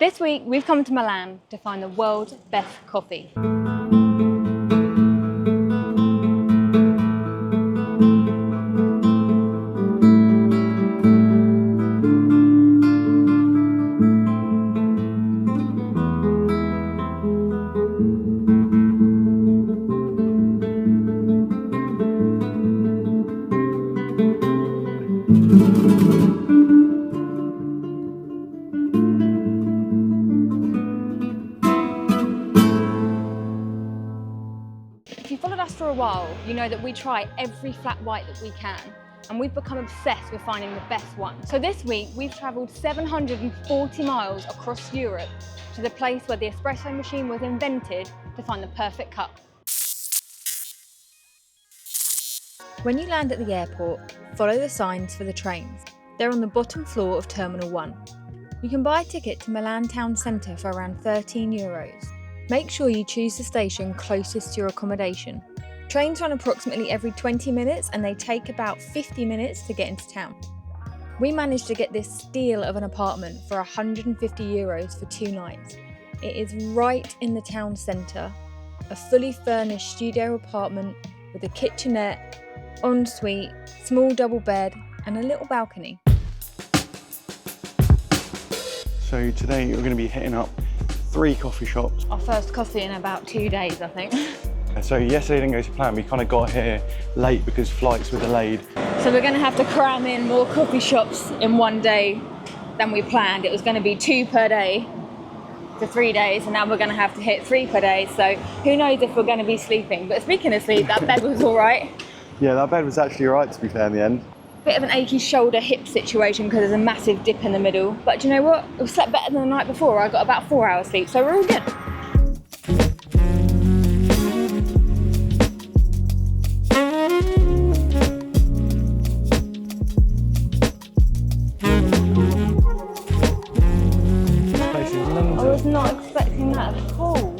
This week, we've come to Milan to find the world's best coffee. If you followed us for a while, you know that we try every flat white that we can, and we've become obsessed with finding the best one. So this week, we've travelled 740 miles across Europe to the place where the espresso machine was invented to find the perfect cup. When you land at the airport, follow the signs for the trains. They're on the bottom floor of Terminal 1. You can buy a ticket to Milan town centre for around €13. Make sure you choose the station closest to your accommodation. Trains run approximately every 20 minutes and they take about 50 minutes to get into town. We managed to get this steal of an apartment for €150 for 2 nights. It is right in the town centre, a fully furnished studio apartment with a kitchenette, ensuite, small double bed and a little balcony. So today we're going to be hitting up 3 coffee shops. Our first coffee in about 2 days, I think. So yesterday didn't go to plan. We kind of got here late because flights were delayed. So we're going to have to cram in more coffee shops in one day than we planned. It was going to be 2 per day for 3 days, and now we're going to have to hit 3 per day. So who knows if we're going to be sleeping. But speaking of sleep, that bed was all right. Yeah, that bed was actually all right, to be fair, in the end. Bit of an achy shoulder hip situation because there's a massive dip in the middle. But do you know what? It slept better than the night before. I got about 4 hours sleep, so we're all good. This place is London. I was not expecting that at all.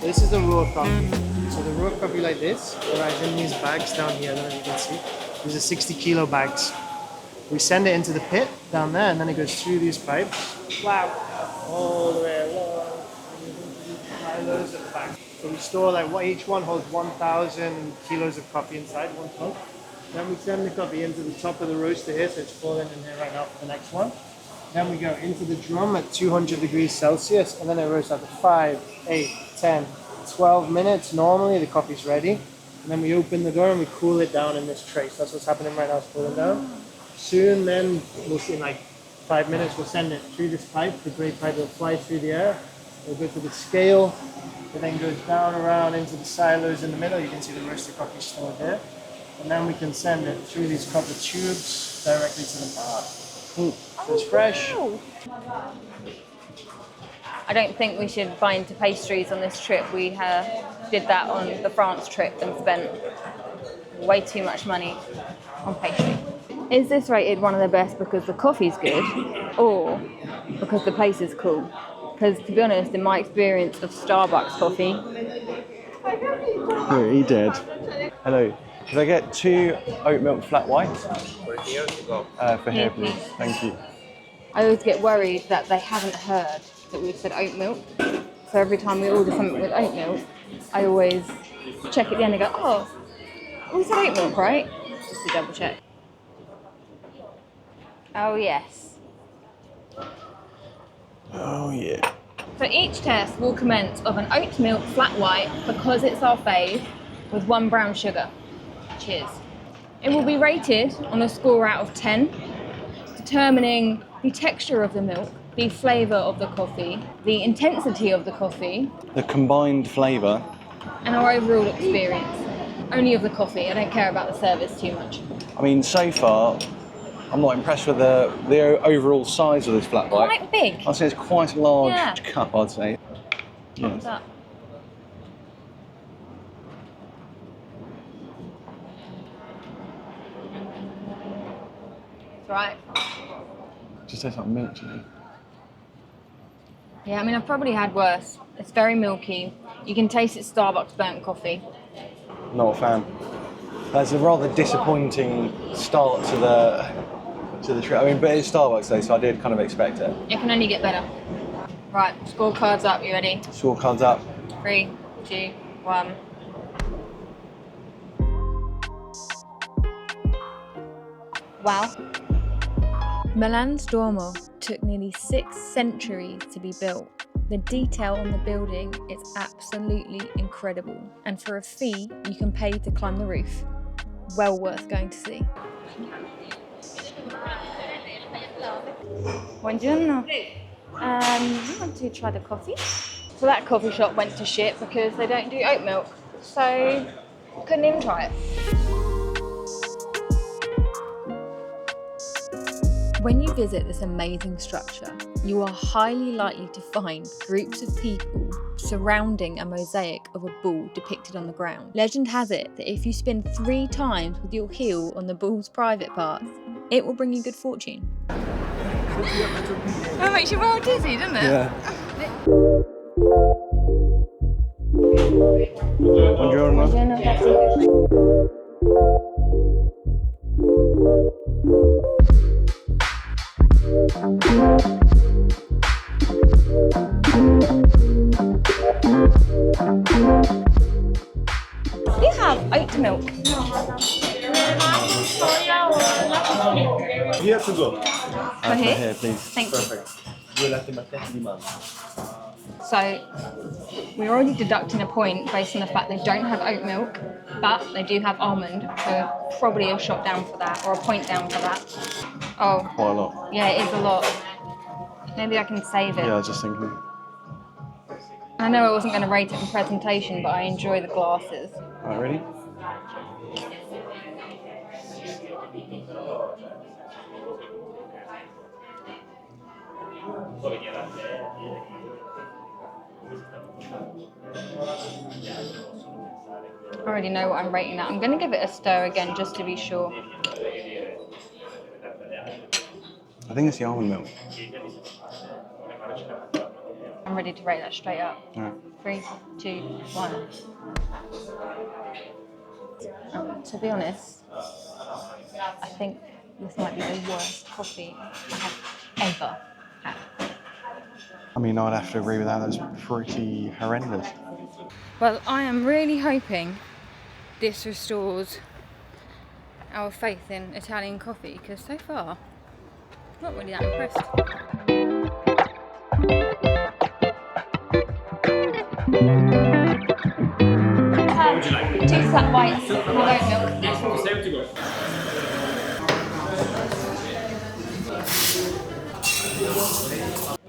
This is the raw coffee. So the raw coffee like this arrives in these bags down here, I don't know if you can see. These are 60 kilo bags. We send it into the pit down there and then it goes through these pipes. Wow. All the way along. And into these silos at the back. So we store each one holds 1,000 kilos of coffee inside, 1 ton. Then we send the coffee into the top of the roaster here, so it's falling in here right now for the next one. Then we go into the drum at 200 degrees Celsius and then it roasts after 5, 8, 10, 12 minutes. Normally the coffee's ready. And then we open the door and we cool it down in this tray. So that's what's happening right now, it's cooling down. Soon then, we'll see in 5 minutes, we'll send it through this pipe. The grey pipe will fly through the air. It'll go to the scale. It then goes down around into the silos in the middle. You can see the roasted coffee stored there. And then we can send it through these copper tubes directly to the bar. So it's fresh. I don't think we should buy into pastries on this trip. We did that on the France trip and spent way too much money on pastry. Is this rated one of the best because the coffee's good or because the place is cool? Because to be honest, in my experience of Starbucks coffee... Oh, he did. Hello. Could I get 2 oat milk flat whites? For here, please. Thank you. I always get worried that they haven't heard that we've said oat milk. So every time we order something with oat milk, I always check at the end and go, oh, we said oat milk, right? Just to double check. Oh, yes. Oh, yeah. So each test will commence of an oat milk flat white because it's our fave with 1 brown sugar. Cheers. It will be rated on a score out of 10, determining the texture of the milk, the flavour of the coffee, the intensity of the coffee, The combined flavour. and our overall experience. Only of the coffee. I don't care about the service too much. I mean, so far, I'm not impressed with the overall size of this flat white. Quite big. I'd say it's quite a large Yeah. cup, I'd say. Thumbs up. It's right. Just tastes like milk to me. Yeah, I mean, I've probably had worse. It's very milky. You can taste it's Starbucks burnt coffee. Not a fan. That's a rather disappointing start to the trip. I mean, but it's Starbucks though, so I did kind of expect it. It can only get better. Right, scorecards up. You ready? Scorecards up. 3, 2, 1. Wow. Milan's Duomo took nearly 6 centuries to be built. The detail on the building is absolutely incredible, and for a fee you can pay to climb the roof. Well worth going to see. Buongiorno. You want to try the coffee? So that coffee shop went to shit because they don't do oat milk, so couldn't even try it. When you visit this amazing structure, you are highly likely to find groups of people surrounding a mosaic of a bull depicted on the ground. Legend has it that if you spin 3 times with your heel on the bull's private parts, it will bring you good fortune. That makes you well dizzy, doesn't it? Yeah. Buongiorno. Buongiorno, grazie. You have oat milk. Here to go. For here? Here, please. Thank you. Perfect. 2 latte macchiato di mango. So we're already deducting a point based on the fact they don't have oat milk, but they do have almond, so probably a shot down for that, or a point down for that. Oh, Quite a lot. yeah, it is a lot. Maybe I can save it. Yeah, I was just thinking. I know I wasn't going to rate it in presentation, but I enjoy the glasses. Right, ready? I already know what I'm rating that. I'm going to give it a stir again, just to be sure. I think it's the almond milk. I'm ready to rate that straight up. Alright. 3, 2, 1. To be honest, I think this might be the worst coffee I have ever had. I mean, I'd have to agree with that. That's pretty horrendous. Well, I am really hoping this restores our faith in Italian coffee, because so far, not really that impressed. Have 2 flat whites with oat milk.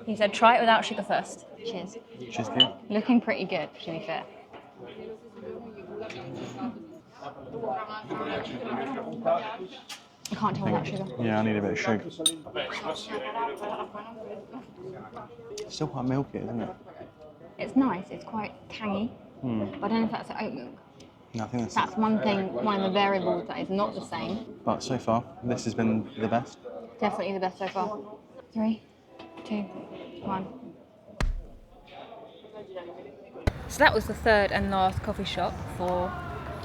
He said try it without sugar first. Cheers. Cheers, Kim. Looking pretty good, to be fair. I can't tell without sugar. Yeah, I need a bit of sugar. Still quite milky, isn't it? It's nice, it's quite tangy, but I don't know if that's oat milk. No, I think That's one thing, one of the variables that is not the same. But so far, this has been the best. Definitely the best so far. 3, 2, 1. So that was the third and last coffee shop for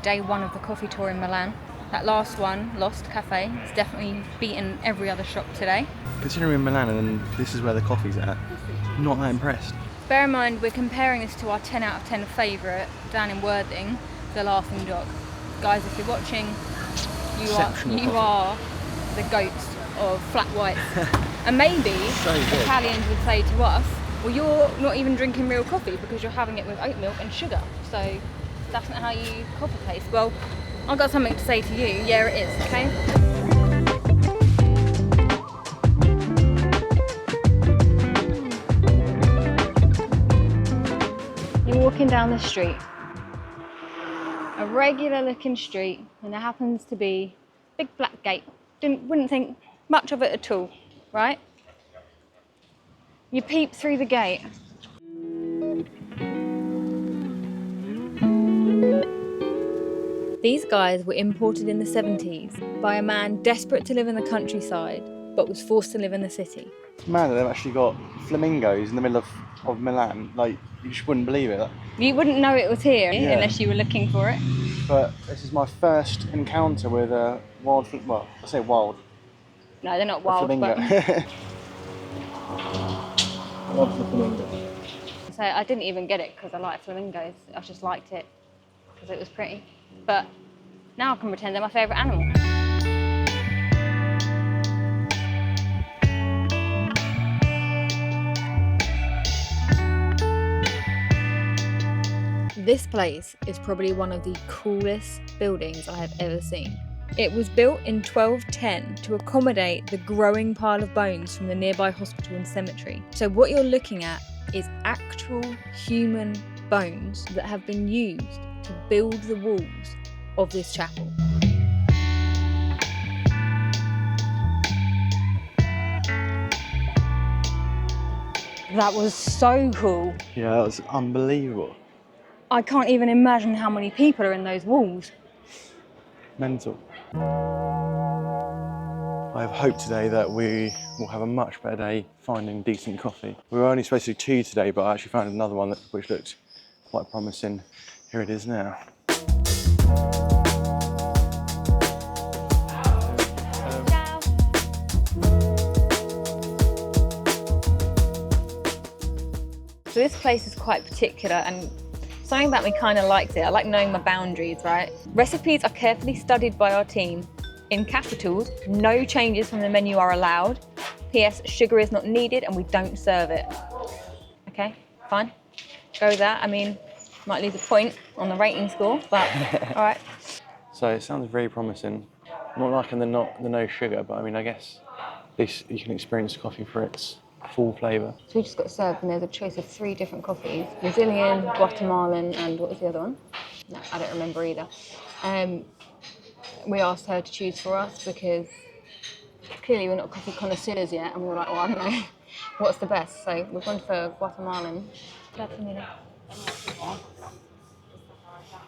day 1 of the coffee tour in Milan. That last one, Lost Cafe, has definitely beaten every other shop today. Considering we're in Milan and this is where the coffee's at, not that impressed. Bear in mind, we're comparing this to our 10 out of 10 favourite down in Worthing, the Laughing Dog. Guys, if you're watching, you are the goats of flat whites. And maybe Italians would say to us, well, you're not even drinking real coffee because you're having it with oat milk and sugar. So that's not how you coffee taste. Well, I've got something to say to you. Yeah, it is, okay? You're walking down the street. A regular looking street, and there happens to be a big black gate. Wouldn't think much of it at all, right? You peep through the gate. These guys were imported in the 70s by a man desperate to live in the countryside, but was forced to live in the city. Man, they've actually got flamingos in the middle of Milan. Like, you just wouldn't believe it. You wouldn't know it was here Yeah. unless you were looking for it. But this is my first encounter with a wild, well, I say wild, No, they're not a wild, flamingo. but... Love the flamingo. So I didn't even get it because I like flamingos. I just liked it because it was pretty. But now I can pretend they're my favourite animal. This place is probably one of the coolest buildings I have ever seen. It was built in 1210 to accommodate the growing pile of bones from the nearby hospital and cemetery. So what you're looking at is actual human bones that have been used to build the walls of this chapel. That was so cool. Yeah, that was unbelievable. I can't even imagine how many people are in those walls. Mental. I have hope today that we will have a much better day finding decent coffee. We were only supposed to do 2 today, but I actually found another one which looked quite promising. Here it is now. Ciao. So this place is quite particular, and something about me kind of likes it. I like knowing my boundaries, right? Recipes are carefully studied by our team. In capitals, no changes from the menu are allowed. PS, sugar is not needed and we don't serve it. Okay, fine. Go with that. I mean, might lose a point on the rating score, but all right. So it sounds very promising. Not liking the no sugar, but I mean, I guess this you can experience coffee for its full flavour. So we just got served and there's a choice of 3 different coffees. Brazilian, Guatemalan, and what was the other one? No, I don't remember either. We asked her to choose for us because clearly we're not coffee connoisseurs yet, and we were like, well, I don't know, what's the best? So we've gone for Guatemalan.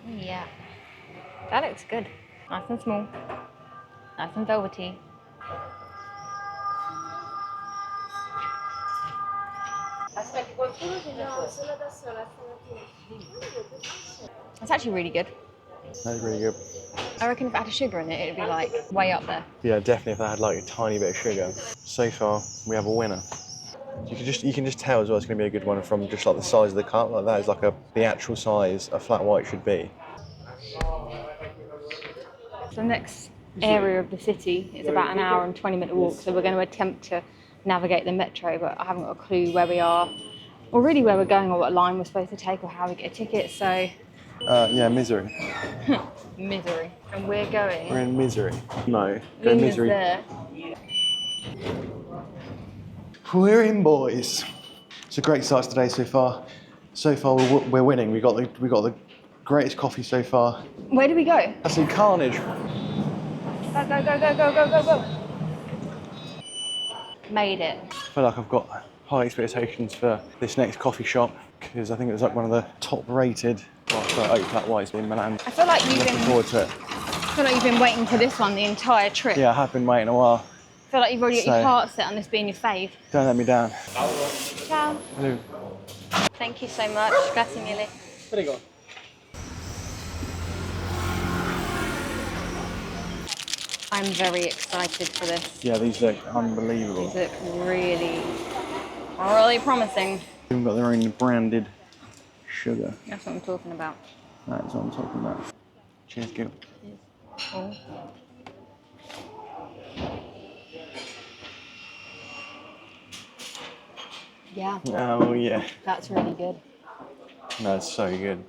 Yeah, that looks good. Nice and small, nice and velvety. It's actually really good. That's really good. I reckon if it had sugar in it, it'd be like way up there. Yeah, definitely if I had like a tiny bit of sugar. So far, we have a winner. You can just tell as well it's going to be a good one from just like the size of the cup. Like that is like the actual size a flat white should be. The next area of the city is about an hour and 20-minute walk, so we're going to attempt to navigate the metro, but I haven't got a clue where we are, or really where we're going, or what line we're supposed to take, or how we get a ticket, so... Yeah, misery. Misery. And we're going... We're in misery. No, go Luna's misery. there. We're in, boys. It's a great start today so far. So far, we're winning. We got the greatest coffee so far. Where do we go? That's in Carnage. Go, go, go, go, go, go, go, go. Made it. I feel like I've got high expectations for this next coffee shop because I think it was like one of the top-rated oat flat whites in Milan. I feel like Looking forward to it. I feel like you've been waiting for this one the entire trip. Yeah, I have been waiting a while. I feel like you've already got your So- heart set on this being your fave. Don't let me down. Ciao. Hello. Thank you so much. Grazie mille. Prego. I'm very excited for this. Yeah, these look unbelievable. These look really, really promising. They've got their own branded sugar. That's what I'm talking about. That's what I'm talking about. Cheers, Gil. Oh. Yeah, Oh yeah. that's really good. No, it's so good.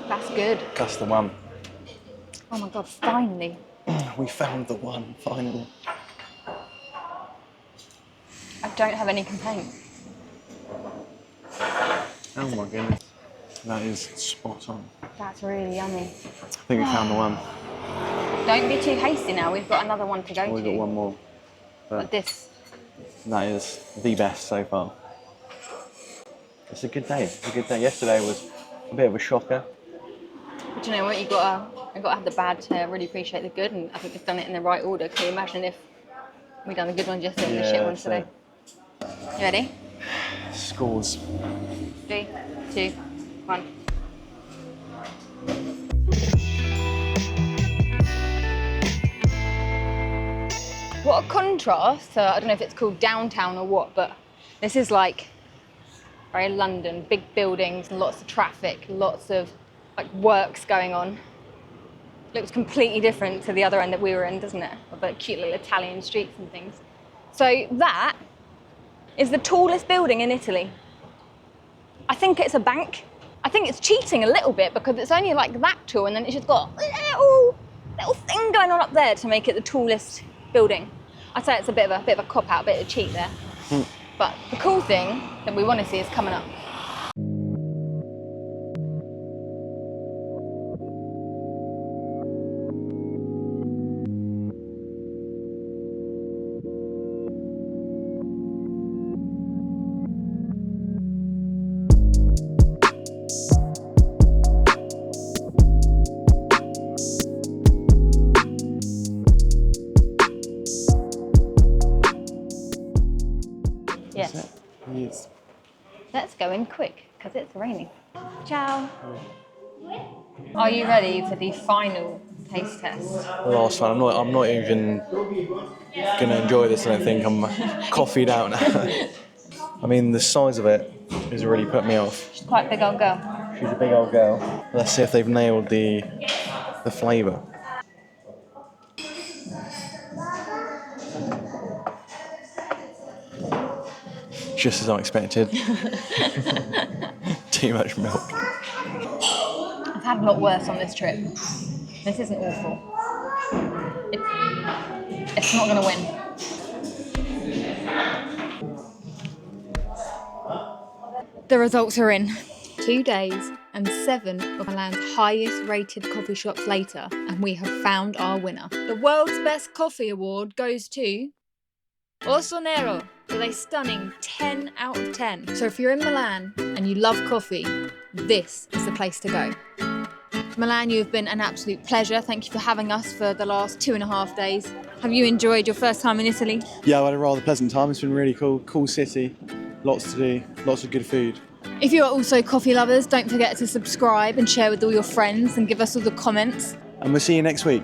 That's good. That's the one. Oh my God, finally. We found the one, finally. I don't have any complaints. Oh my goodness. That is spot on. That's really yummy. I think we found the one. Don't be too hasty now. We've got another one to go We've to. got one more. But this, That is the best so far. It's a good day. It's a good day. Yesterday was a bit of a shocker. but you know what? You've got to have the bad to really appreciate the good, and I think we've done it in the right order. Can you imagine if we'd done the good ones yesterday and the shit ones today? You ready? Scores. 3, 2, Fine. What a contrast. So I don't know if it's called downtown or what, but this is like very London, big buildings, lots of traffic, lots of like works going on. Looks completely different to the other end that we were in, doesn't it? With the cute little Italian streets and things. So that is the tallest building in Italy. I think it's a bank. I think it's cheating a little bit because it's only like that tall and then it's just got a little thing going on up there to make it the tallest building. I'd say it's a bit of a cop-out, a bit of a cheat there. But the cool thing that we want to see is coming up. Yes. Yes. Let's go in quick because it's raining. Ciao. Are you ready for the final taste test? The last one. I'm not even gonna enjoy this. I don't think I'm coffeeed out now. I mean, the size of it has really put me off. She's quite a big old girl. She's a big old girl. Let's see if they've nailed the flavour. Just as unexpected. Too much milk. I've had a lot worse on this trip. This isn't awful. It's not going to win. The results are in. 2 days and 7 of Milan's highest rated coffee shops later, and we have found our winner. The world's best coffee award goes to Orso Nero with a stunning 10 out of 10. So if you're in Milan and you love coffee, this is the place to go. Milan, you've been an absolute pleasure. Thank you for having us for the last 2.5 days. Have you enjoyed your first time in Italy? Yeah, I had a rather pleasant time. It's been really cool city, lots to do, lots of good food. If you are also coffee lovers, don't forget to subscribe and share with all your friends and give us all the comments. And we'll see you next week.